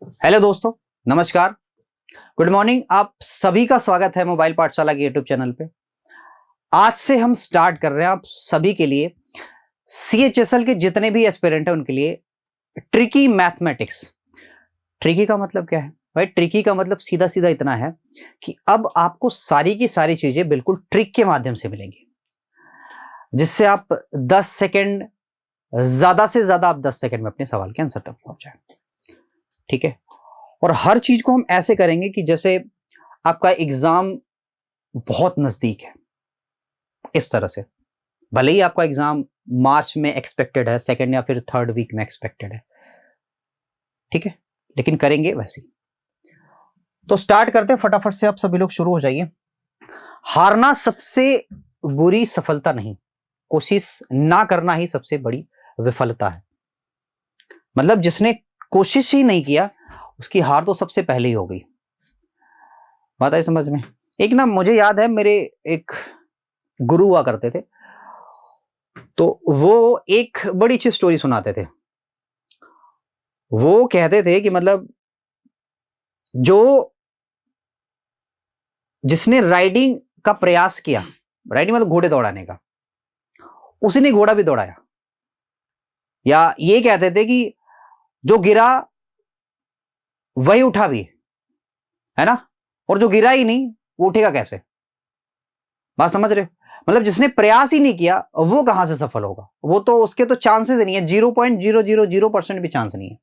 Hello दोस्तों, नमस्कार, good morning. आप सभी का स्वागत है मोबाइल पाठशाला के यूट्यूब चैनल पे। आज से हम स्टार्ट कर रहे हैं आप सभी के लिए, सीएचएसएल के जितने भी एस्पिरेंट हैं उनके लिए ट्रिकी मैथमेटिक्स। ट्रिकी का मतलब क्या है भाई? ट्रिकी का मतलब सीधा सीधा इतना है कि अब आपको सारी की सारी चीजें बिल्कुल ट्रिक के माध्यम से मिलेंगी, जिससे आप 10 सेकंड, ज्यादा से ज्यादा आप 10 सेकंड में अपने सवाल के आंसर तक पहुंच जाए। ठीक है, और हर चीज को हम ऐसे करेंगे कि जैसे आपका एग्जाम बहुत नजदीक है, इस तरह से। भले ही आपका एग्जाम मार्च में एक्सपेक्टेड है, सेकंड या फिर थर्ड वीक में एक्सपेक्टेड है, ठीक है, लेकिन करेंगे वैसे ही। तो स्टार्ट करते हैं फटाफट से, आप सभी लोग शुरू हो जाइए। हारना सबसे बुरी सफलता नहीं, कोशिश ना करना ही सबसे बड़ी विफलता है। मतलब जिसने कोशिश ही नहीं किया उसकी हार तो सबसे पहले ही हो गई। बात है समझ में? एक ना, मुझे याद है, मेरे एक गुरु हुआ करते थे, तो वो एक बड़ी अच्छी स्टोरी सुनाते थे। वो कहते थे कि मतलब जिसने राइडिंग का प्रयास किया, राइडिंग मतलब घोड़े दौड़ाने का, उसने घोड़ा भी दौड़ाया। या ये कहते थे कि जो गिरा वही उठा भी, है ना, और जो गिरा ही नहीं वो उठेगा कैसे? बात समझ रहे हो? मतलब जिसने प्रयास ही नहीं किया वो कहां से सफल होगा? वो तो, उसके तो चांसेस ही नहीं है, 0.000% भी चांस नहीं है।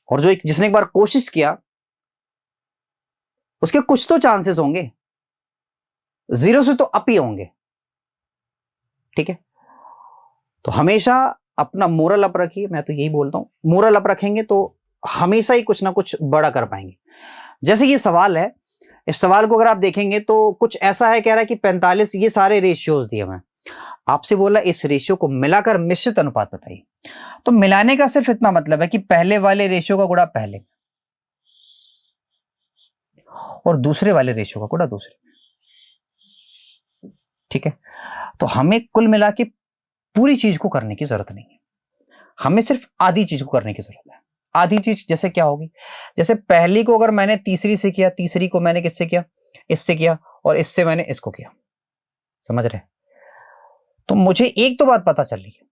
और जो जिसने एक बार कोशिश किया उसके कुछ तो चांसेस होंगे, जीरो से तो अप ही होंगे। ठीक है, तो हमेशा अपना मोरल अप रखिए। मैं तो यही बोलता हूं, मोरल अप रखेंगे तो हमेशा ही कुछ ना कुछ बड़ा कर पाएंगे। जैसे ये सवाल है, इस सवाल को अगर आप देखेंगे तो कुछ ऐसा है, कह रहा है कि 45, ये सारे रेशियोज दिए हुए हैं। आपसे बोला इस रेशियो को मिलाकर मिश्रित अनुपात बताइए। तो मिलाने का सिर्फ इतना मतलब है कि पहले वाले रेशियो का गुणा पहले और दूसरे वाले रेशियो का गुणा दूसरे। ठीक है, तो हमें कुल मिला के पूरी चीज को करने की जरूरत नहीं है, हमें सिर्फ आधी चीज को करने की जरूरत है। आधी चीज जैसे क्या होगी? जैसे पहली को अगर मैंने तीसरी से किया, तीसरी को मैंने किससे किया? इससे किया, और इससे मैंने इसको किया। समझ रहे? तो मुझे एक तो बात पता चल रही है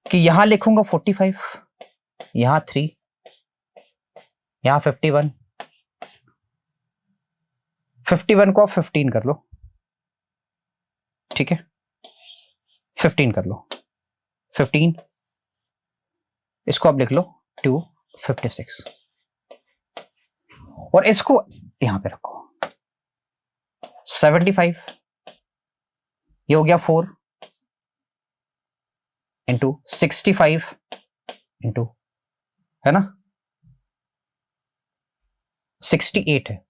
कि यहां लिखूंगा 45, यहां 3, यहां 51, 51 को आप 15 कर लो। ठीक है, 15 कर लो, 15, इसको आप लिख लो 256, और इसको यहां पे रखो 75, ये हो गया 4 इंटू 65 इंटू, है ना, 68 है,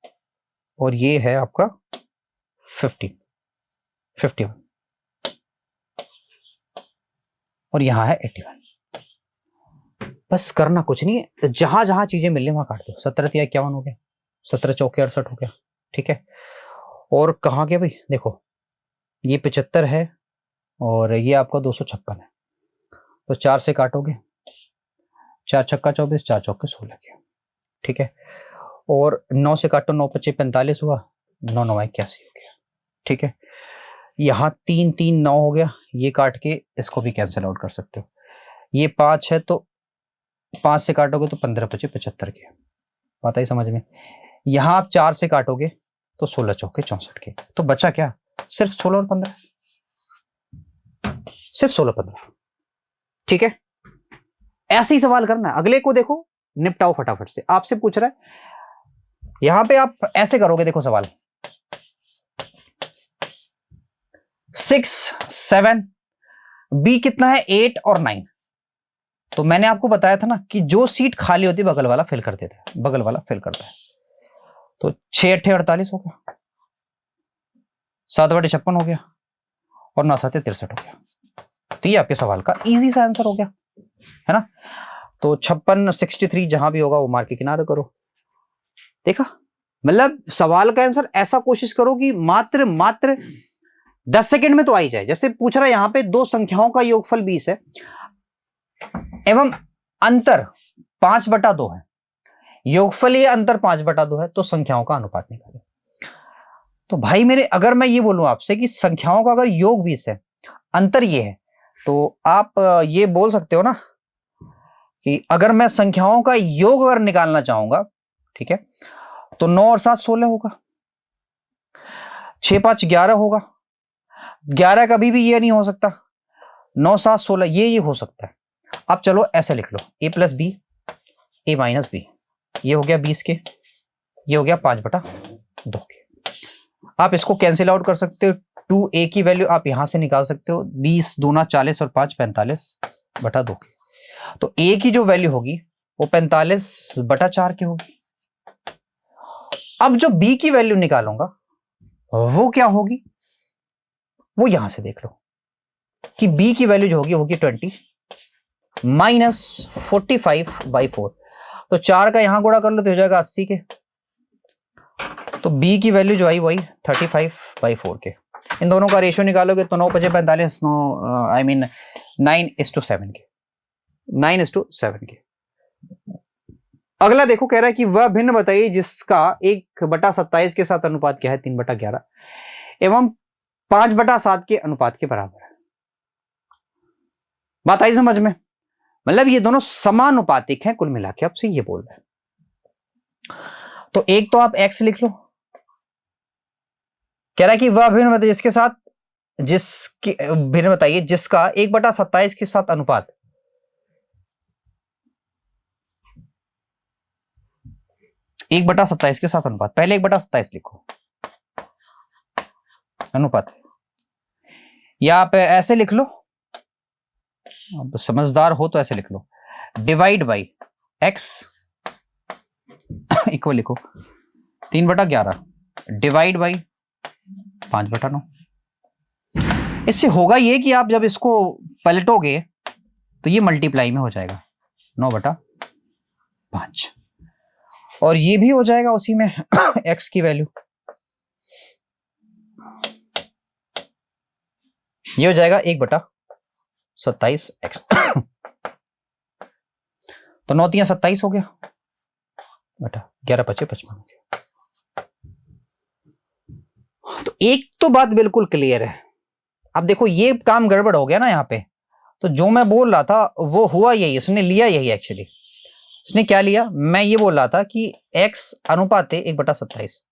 और ये है आपका 51, और यहां है 81। बस करना कुछ नहीं है, जहां जहां चीजें मिलने वहां काट दो। 17 × 51 हो गया, 17 × 4 = 68 हो गया। ठीक है, और कहां गया भाई? देखो ये 75 है और ये आपका 256 है, तो 4 से काटोगे, 4 × 6 = 24, 4 × 4 = 16 गया। ठीक है, और 9 से काटो, 9 × 5 = 45 हुआ, 9 × 9 = 81 हो गया। ठीक है, यहां 3 3 9 हो गया, ये काट के इसको भी कैंसिल आउट कर सकते हो। ये 5 है तो 5 से काटोगे तो 15 × 5 = 75 के। बात आई समझ में? यहां आप 4 से काटोगे तो 16 × 4 = 64 के। तो बचा क्या? सिर्फ 16 और 15, सिर्फ 16 15। ठीक है, ऐसे ही सवाल करना है। अगले को देखो, निपटाओ फटाफट से। आपसे पूछ रहा है, यहां पे आप ऐसे करोगे, देखो सवाल 6 7, बी कितना है? 8 और 9। तो मैंने आपको बताया था ना कि जो सीट खाली होती है बगल वाला फिल कर देता है, बगल वाला फिल करता है। तो 6 × 8 = 48 हो गया, 7 × 8 = 56 हो गया, और 9 × 7 = 63 हो गया। तो ये आपके सवाल का इजी सा आंसर हो गया, है ना। तो 56 63 जहां भी होगा वो मार के किनारे करो। देखा? मतलब सवाल का आंसर ऐसा कोशिश करो कि मात्र 10 सेकंड में तो आ ही जाए। जैसे पूछ रहा है यहां पे दो संख्याओं का योगफल 20 है, एवं अंतर 5/2 है, योगफलीय अंतर 5/2 है, तो संख्याओं का अनुपात निकालें। तो भाई मेरे, अगर मैं ये बोलूं आपसे कि संख्याओं का अगर योग 20 है, अंतर ये है, तो आप ये बोल सकते हो ना कि अगर मैं संख्याओं का योग अगर निकालना चाहूंगा, ठीक है, तो 9 और 7 16 होगा, 6 5 11 होगा, 11 कभी भी ये नहीं हो सकता, 9 7 16 ये हो सकता है। अब चलो ऐसे लिख लो, a + b a - b, ये हो गया 20 के, ये हो गया 5/2 के। आप इसको कैंसिल आउट कर सकते हो, 2a की वैल्यू आप यहां से निकाल सकते हो, 20 दूना 40 और 5 45/2 के। तो a की जो वैल्यू होगी वो 45/4 की होगी। अब जो b की वैल्यू निकालूंगा वो क्या होगी, वो यहां से देख लो कि b की वैल्यू जो होगी वो होगी 20 - 45/4। तो 4 का यहां गुणा कर लो तो हो जाएगा 80 के। तो b की वैल्यू जो आई वही 35/4 के। इन दोनों का रेशियो निकालोगे तो 9 × 5 = 45, 9:7 के, 9:7 के। अगला देखो, कह रहा है कि वह भिन्न बताइए जिसका 1/27 के साथ अनुपात क्या है 3/11 एवं 5/7 के अनुपात के बराबर है। बात आई समझ में? मतलब ये दोनों समानुपातिक हैं, कुल मिला के आपसे ये बोल रहे हैं। तो एक तो आप x लिख लो, कह रहा है कि वह भिन्न बताइए जिसके साथ, जिसके भिन्न बताइए जिसका 1/27 के साथ अनुपात 1/27 के साथ अनुपात, पहले 1/27 लिखो अनुपात, या आप ऐसे लिख लो, अब समझदार हो तो ऐसे लिख लो, डिवाइड बाई x इक्वल लिखो 3/11 डिवाइड बाई 5/9। इससे होगा ये कि आप जब इसको पलटोगे तो ये मल्टीप्लाई में हो जाएगा 9/5, और ये भी हो जाएगा उसी में x की वैल्यू, ये हो जाएगा 1/27x। तो 9 × 3 = 27 हो गया बटा 11 × 5 = 55 हो गया। तो एक तो बात बिल्कुल क्लियर है। अब देखो ये काम गड़बड़ हो गया ना यहाँ पे, तो जो मैं बोल रहा था वो हुआ यही, इसने लिया यही एक्चुअली। इसने क्या लिया, मैं ये बोल रहा था कि x अनुपात है 1/27,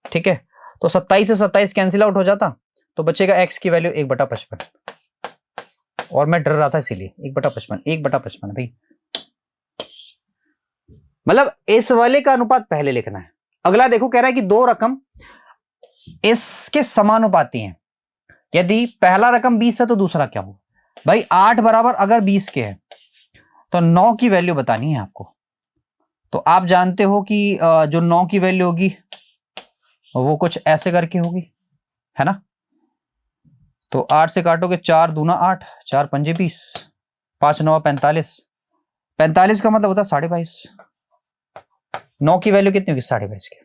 ठीक है, तो 27 से 27 कैंसिल आउट हो जाता, तो बचेगा x की वैल्यू 1/55, और मैं डर रहा था इसीलिए 1/55 भाई, मतलब इस वाले का अनुपात पहले लिखना है। अगला देखो, कह रहा है कि दो रकम इसके समानुपाती हैं, यदि पहला रकम 20 है तो दूसरा क्या होगा। भाई 8 बराबर अगर 20 के है तो 9 की वैल्यू बतानी है आपको। तो आप जानते हो कि जो 9 की वैल्यू होगी वो कुछ ऐसे करके होगी, है ना। तो 8 से काटोगे, 4 दूना 8, 4 पंजे 20, 5 9 45, 45 का मतलब होता है 22.5। 9 की वैल्यू कितनी होगी 22.5 की,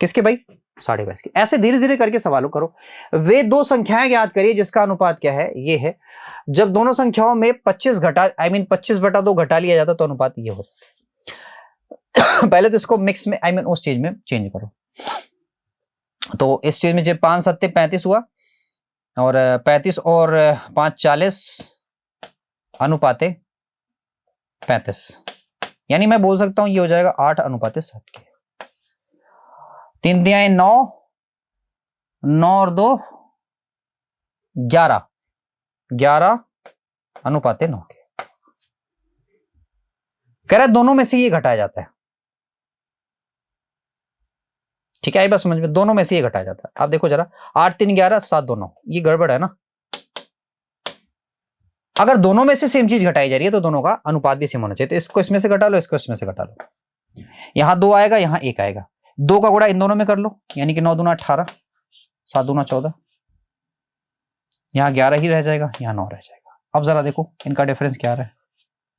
किसके भाई 22.5 की। ऐसे धीरे धीरे करके सवालों करो। वे दो संख्याएं याद करिए जिसका अनुपात क्या है, ये है जब दोनों संख्याओं में 25 घटा 25/2 घटा लिया जाता तो अनुपात ये होता। पहले तो इसको मिक्स में उस चीज में चेंज करो। तो इस चीज में जब 5 7 35 हुआ, और 35 और 5 40 अनुपाते 35, यानी मैं बोल सकता हूं ये हो जाएगा 8:7 के। 3 दियाएं 9, 9 और 2 11, 11:9 के। कह रहा है दोनों में से ये घटाया जाता है, ठीक है, बस समझ में, दोनों में से ये घटाया जाता है। आप देखो जरा, 8 3 11 7 2 9, ये गड़बड़ है ना। अगर दोनों में से सेम चीज घटाई जा रही है तो दोनों का अनुपात भी सेम होना चाहिए। तो इसको इसमें से घटा लो, इसको इसमें से घटा लो, यहां 2 आएगा, यहां 1 आएगा, 2 का गुणा इन दोनों में कर लो, यानी कि 9 दूना 18, 7 दूना 14, यहां 11 ही रह जाएगा, यहां 9 रह जाएगा। अब जरा देखो इनका डिफरेंस क्या आ रहा है,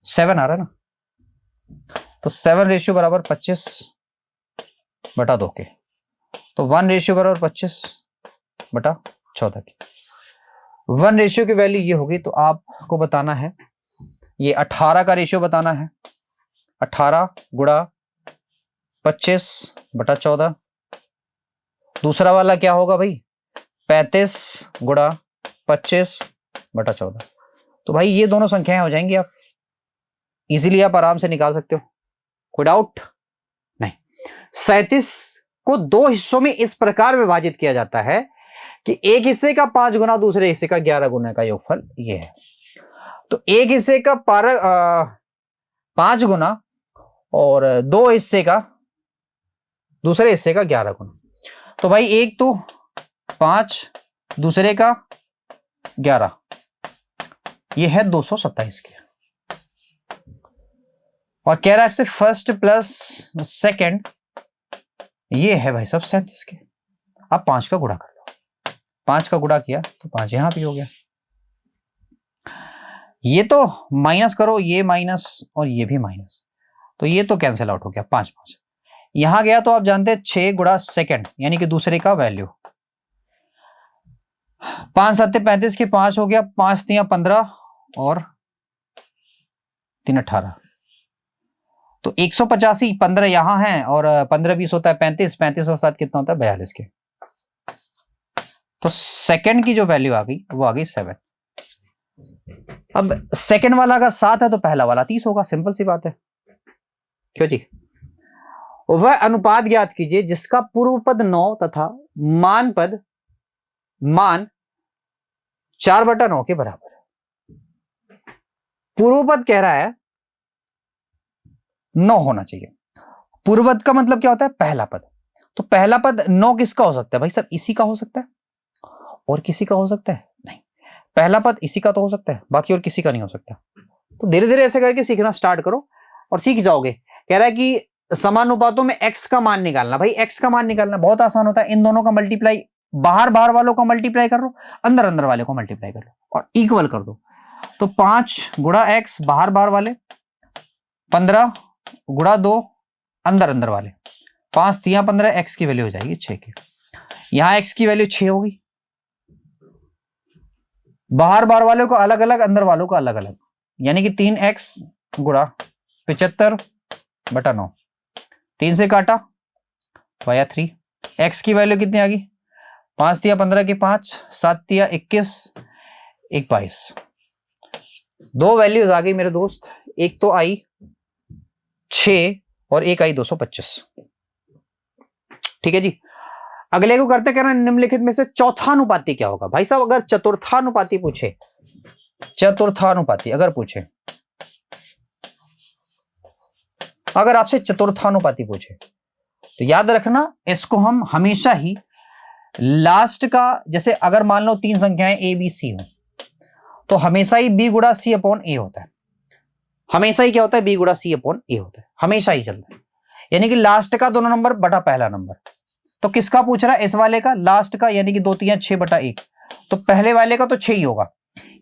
7 आ रहा है ना। तो 7 रेशियो बराबर 25/2 के, तो 1 रेशियो बराबर 25/14 की। 1 रेशियो की वैल्यू ये होगी, तो आपको बताना है ये 18 का रेशियो बताना है, 18 गुणा 25/14। दूसरा वाला क्या होगा भाई, 35 गुणा 25/14। तो भाई ये दोनों संख्याएं हो जाएंगी, आप इजीली आप आराम से निकाल सकते हो, कोई डाउट नहीं। 37 को दो हिस्सों में इस प्रकार विभाजित किया जाता है कि एक हिस्से का 5 गुना, दूसरे हिस्से का 11 गुना का योगफल ये है। तो एक हिस्से का 5 गुना और दो हिस्से का, दूसरे हिस्से का 11 गुना। तो भाई एक तो 5, दूसरे का 11, ये है 227 के। और कह रहा है इससे फर्स्ट प्लस सेकंड, ये है भाई सब 37 के। अब 5 का गुणा कर लो, 5 का गुणा किया तो 5 यहां भी हो गया। ये तो माइनस करो, ये माइनस और ये भी माइनस, तो ये तो कैंसिल आउट हो गया, 5 5 यहां गया। तो आप जानते हैं 6 गुणा सेकंड यानी कि दूसरे का वैल्यू, 5 7 35 के 5 हो गया, 5 3 15 और 3 18। तो 185, 15 यहां है और 15 20 होता है 35, 35 और 7 कितना होता है 42 के। तो सेकंड की जो वैल्यू आ गई वो आ गई 7। अब सेकंड वाला अगर 7 है तो पहला वाला 30 होगा, सिंपल सी बात है। क्यों जी? वह अनुपात ज्ञात कीजिए जिसका पूर्व पद 9 तथा मान पद 4/9 के बराबर है। पूर्व पद कह रहा है 9 होना चाहिए। पूर्व पद का मतलब क्या होता है, पहला पद। तो पहला पद 9 किसका हो सकता है भाई साहब, इसी का हो सकता है और किसी का हो सकता है नहीं। पहला पद इसी का तो हो सकता है, बाकी और किसी का नहीं हो सकता। तो धीरे धीरे ऐसे करके सीखना स्टार्ट करो और सीख जाओगे। कह रहा है कि समानुपातों में x का मान निकालना। भाई x का मान निकालना बहुत आसान होता है, इन दोनों का मल्टीप्लाई, बाहर बाहर वालों का मल्टीप्लाई कर लो, अंदर अंदर वाले को मल्टीप्लाई कर लो और इक्वल कर दो। तो 5 गुणा x बाहर बाहर वाले, 15 गुणा 2 अंदर अंदर वाले, 5 3 15, x की वैल्यू हो जाएगी 6 की। यहां x की वैल्यू 6 होगी, बाहर बाहर वालों को अलग अलग, अंदर वालों को अलग अलग, यानी कि 3x गुणा 75/9, 3 से काटा वाया 3। x की वैल्यू कितनी आ गई, 5 3 15 की 5, 7 3 21, 1 22। दो वैल्यूज आ गई मेरे दोस्त, एक तो आई 6 और एक आई 225। ठीक है जी। अगले को करते करना, निम्नलिखित में से चौथानुपाती क्या होगा। भाई साहब अगर चतुर्थानुपाती पूछे, चतुर्थानुपाती अगर पूछे, अगर आपसे चतुर्थानुपाती पूछे तो याद रखना इसको हम हमेशा ही लास्ट का, जैसे अगर मान लो 3 संख्याएं ए बी सी हो तो हमेशा ही b गुणा c अपॉन ए होता है। हमेशा ही क्या होता है, b गुणा c अपॉन ए होता है, हमेशा ही चलता है। यानी कि लास्ट का दोनों नंबर बटा पहला नंबर। तो किसका पूछ रहा है, इस वाले का, लास्ट का, यानी कि 2 3 6/1। तो पहले वाले का तो 6 ही होगा,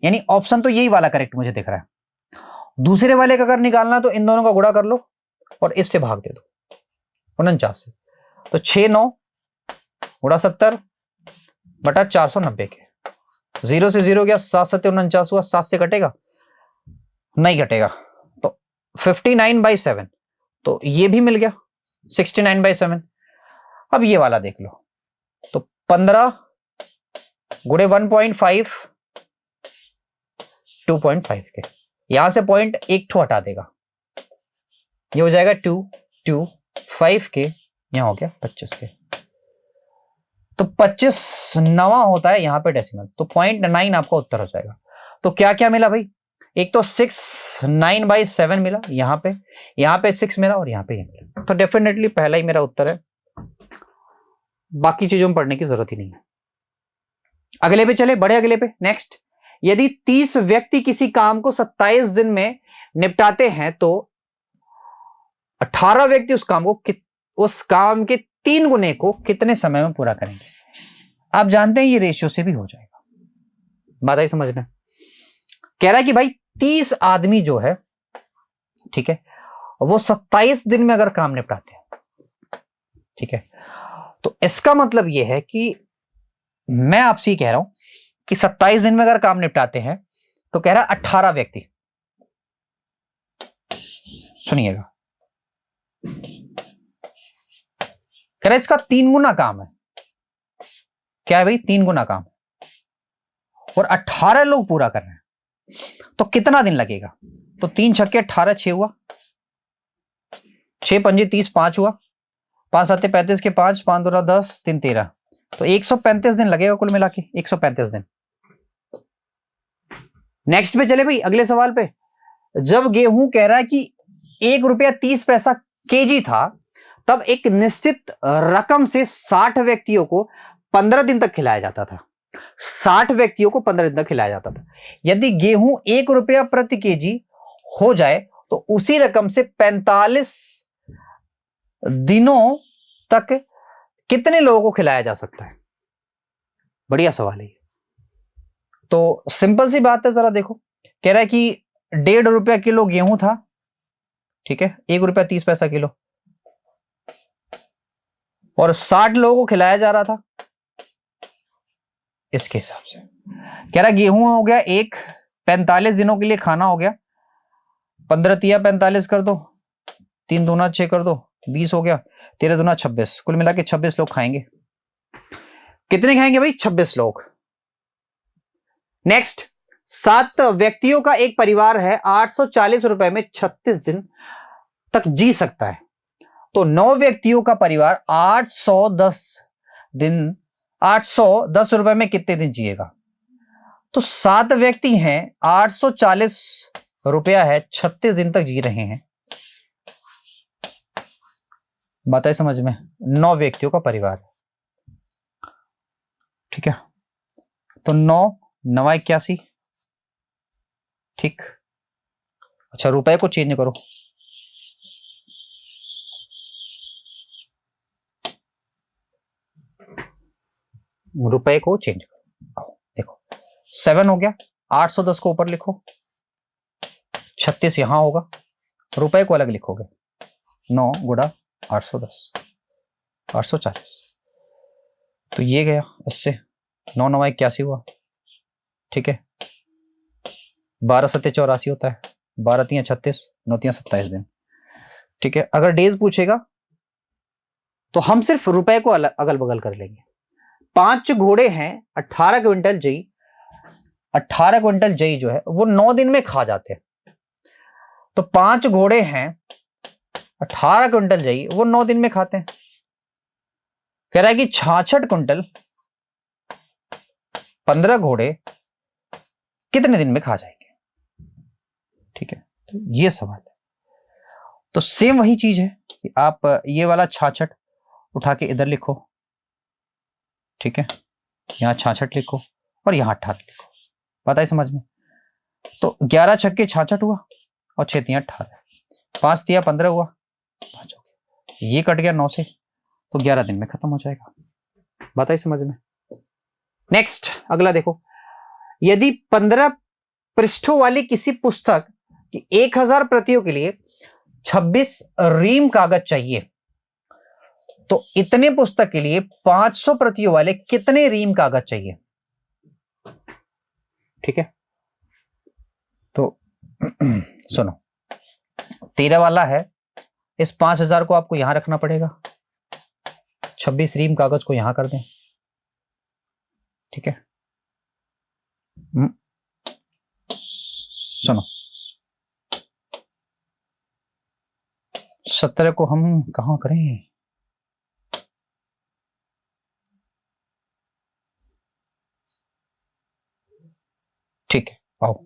यानी ऑप्शन तो यही वाला करेक्ट मुझे दिख रहा है। दूसरे वाले का अगर निकालना तो इन दोनों का गुणा कर लो और इससे भाग दे दो 49 से। तो 6 9 गुणा 70/490 के, 0 से 0 गया, 7 7 49 हुआ, 7 से कटेगा नहीं कटेगा, तो 59/7। तो ये भी मिल गया 69/7। अब ये वाला देख लो, तो 15 गुणे 1.5 2.5 के, यहां से पॉइंट एक ठो हटा देगा, ये हो जाएगा 2 2 5 के, यहां हो गया 25 के। तो 25 9वां होता है यहां पे डेसिमल, तो 0.9 आपका उत्तर हो जाएगा। तो क्या क्या मिला भाई, एक तो 69/7 मिला, यहां पे 6 मिला और यहां पे ये मिला। तो डेफिनेटली पहला ही मेरा उत्तर है, बाकी चीजों में पढ़ने की जरूरत ही नहीं है। अगले पे चले, बड़े अगले पे। नेक्स्ट, यदि 30 व्यक्ति किसी काम को 27 दिन में निपटाते हैं तो 18 व्यक्ति उस काम के 3 गुने को कितने समय में पूरा करेंगे। आप जानते हैं ये रेशियो से भी हो जाएगा, बात आई समझ में। कह रहा है कि भाई 30 आदमी जो है, ठीक है, वो 27 दिन में अगर काम निपटाते हैं, ठीक है, तो इसका मतलब यह है कि मैं आपसे कह रहा हूं कि 27 दिन में अगर काम निपटाते हैं तो कह रहा है 18 व्यक्ति, सुनिएगा, कह रहा इसका 3 गुना काम है। क्या है भाई? 3 गुना काम, और 18 लोग पूरा कर रहे हैं, तो कितना दिन लगेगा? तो 3 छक्के 18, 6 हुआ, 6 पंजे 30, 5 हुआ, 5 7 35 के 5, 5 2 10, 3 13, तो 135 दिन लगेगा कुल मिला के, 135 दिन। नेक्स्ट पे चले भाई, अगले सवाल पे। जब गेहूं कह रहा है कि 1 रुपया 30 पैसा केजी था, तब एक निश्चित रकम से 60 व्यक्तियों को 15 दिन तक खिलाया जाता था। 60 व्यक्तियों को 15 दिन तक खिलाया जाता था। यदि गेहूं 1 रुपया प्रति केजी हो जाए तो उसी रकम से 45 दिनों तक कितने लोगों को खिलाया जा सकता है? बढ़िया सवाल है। तो सिंपल सी बात है, जरा देखो, कह रहा है कि 1.5 रुपया किलो गेहूं था, ठीक है, 1 रुपया 30 पैसा किलो, और 60 लोगों को खिलाया जा रहा था। इसके हिसाब से कह रहा गेहूं हो गया 45 दिनों के लिए खाना हो गया, 15 तिया 45 कर दो, 3 दूना 6 कर दो, 20 हो गया, 13 दूना 26, कुल मिला के 26 लोग खाएंगे। कितने खाएंगे भाई? 26 लोग। नेक्स्ट, 7 व्यक्तियों का एक परिवार है, 840 रुपए में 36 दिन तक जी सकता है। तो 9 व्यक्तियों का परिवार 810 रुपए में कितने दिन जिएगा? तो 7 व्यक्ति हैं, 840 रुपया है, 36 दिन तक जी रहे हैं। बात है समझ में? 9 व्यक्तियों का परिवार, ठीक है, तो 9 9 81, ठीक। अच्छा, रुपए को चेंज करो, रुपए को चेंज करो। देखो 7 हो गया, 810 को ऊपर लिखो, 36 यहां होगा, रुपए को अलग लिखोगे, 9 गुणा 810, 840, तो ये गया इससे, 9 9 81 हुआ, ठीक है, 12 7 84 होता है, 12 3 36, 9 3 27 दिन, ठीक है। अगर डेज पूछेगा तो हम सिर्फ रुपए को अगल बगल कर लेंगे। 5 घोड़े हैं, 18 क्विंटल जई, 18 क्विंटल जई जो है वो 9 दिन में खा जाते हैं। तो 5 घोड़े हैं, 18 क्विंटल जई, वो 9 दिन में खाते हैं। कह रहा है कि 66 क्विंटल 15 घोड़े कितने दिन में खा जाएंगे? ठीक है, तो ये सवाल है। तो सेम वही चीज है कि आप ये वाला 66 उठा के इधर लिखो, ठीक है, यहां 66 लिखो और यहां 18 लिखो, पता है समझ में? तो 11 छक्के 66 हुआ और 6 तिया 18, 5 तिया 15 हुआ, 5 हो गया, ये कट गया 9 से, तो 11 दिन में खत्म हो जाएगा। बात है समझ में? नेक्स्ट अगला देखो, यदि 15 पृष्ठों वाली किसी पुस्तक की 1000 प्रतियों के लिए 26 रीम कागज चाहिए, तो इतने पुस्तक के लिए 500 प्रतियों वाले कितने रीम कागज चाहिए? ठीक है, तो सुनो, 13 वाला है, इस 5000 को आपको यहां रखना पड़ेगा, 26 रीम कागज को यहां कर दें, ठीक है। सुनो, 17 को हम कहां करें? ठीक है, आओ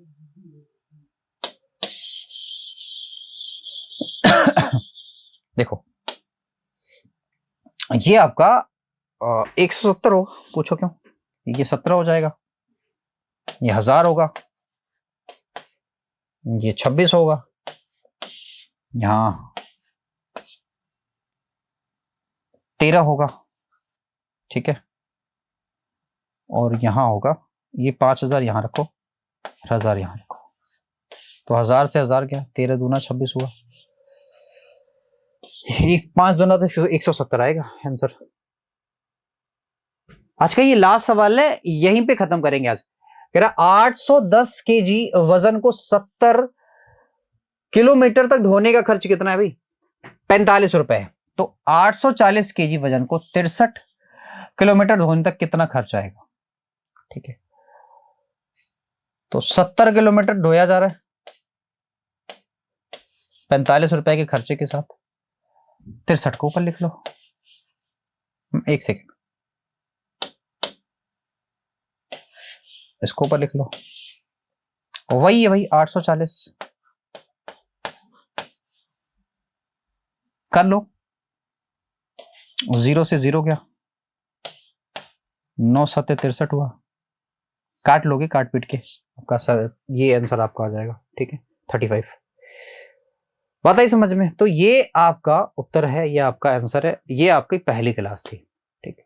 देखो, ये आपका 170 होगा, पूछो क्यों? ये 17 हो जाएगा, ये 1000 होगा, ये 26 होगा, यहां 13 होगा, ठीक है, और यहां होगा ये 5000 यहां रखो, 1000 यहां रखो, तो 1000 से 1000 क्या, 13 दूना 26 हुआ, 5 दूना तो 170 आएगा आंसर। आज का ये लास्ट सवाल है, यहीं पे खत्म करेंगे आज। कह रहा 810 केजी वजन को 70 किलोमीटर तक ढोने का खर्च कितना है भाई? 45 रुपए है। तो 840 केजी वजन को 63 किलोमीटर ढोने तक कितना खर्च आएगा? ठीक है, तो 70 किलोमीटर ढोया जा रहा है 45 रुपए के खर्चे के साथ। 63 को ऊपर लिख लो। एक सेकेंड, इसको ऊपर लिख लो। वही है भाई 840। कर लो, 0 से 0 गया, 9 7 63 हुआ। काट लोगे काट पीट के, आपका ये आंसर आपका आ जाएगा। ठीक है, 35। बात आई समझ में? तो ये आपका उत्तर है, ये आपका आंसर है। ये आपकी पहली क्लास थी। ठीक है,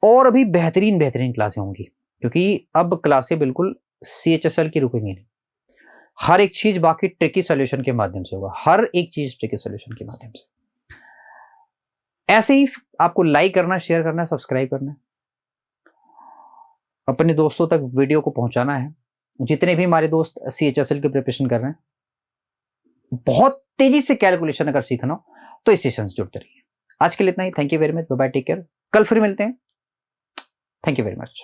और अभी बेहतरीन बेहतरीन क्लासें होंगी, क्योंकि अब क्लासें बिल्कुल CHSL की रुकेंगी नहीं। हर एक चीज बाकी ट्रिकी सॉल्यूशन के माध्यम से होगा, हर एक चीज ट्रिकी सॉल्यूशन के माध्यम से। ऐसे ही आपको लाइक करना, शेयर करना, सब्सक्राइब करना, अपने दोस्तों तक वीडियो को पहुंचाना है। जितने भी हमारे दोस्त CHSL की प्रिपरेशन कर रहे हैं, बहुत तेजी से कैलकुलेशन अगर सीखना हो तो इस सेशन से जुड़ते रहिए। आज के लिए इतना ही। Thank you very much, bye bye, take care. कल फिर मिलते हैं। Thank you very much.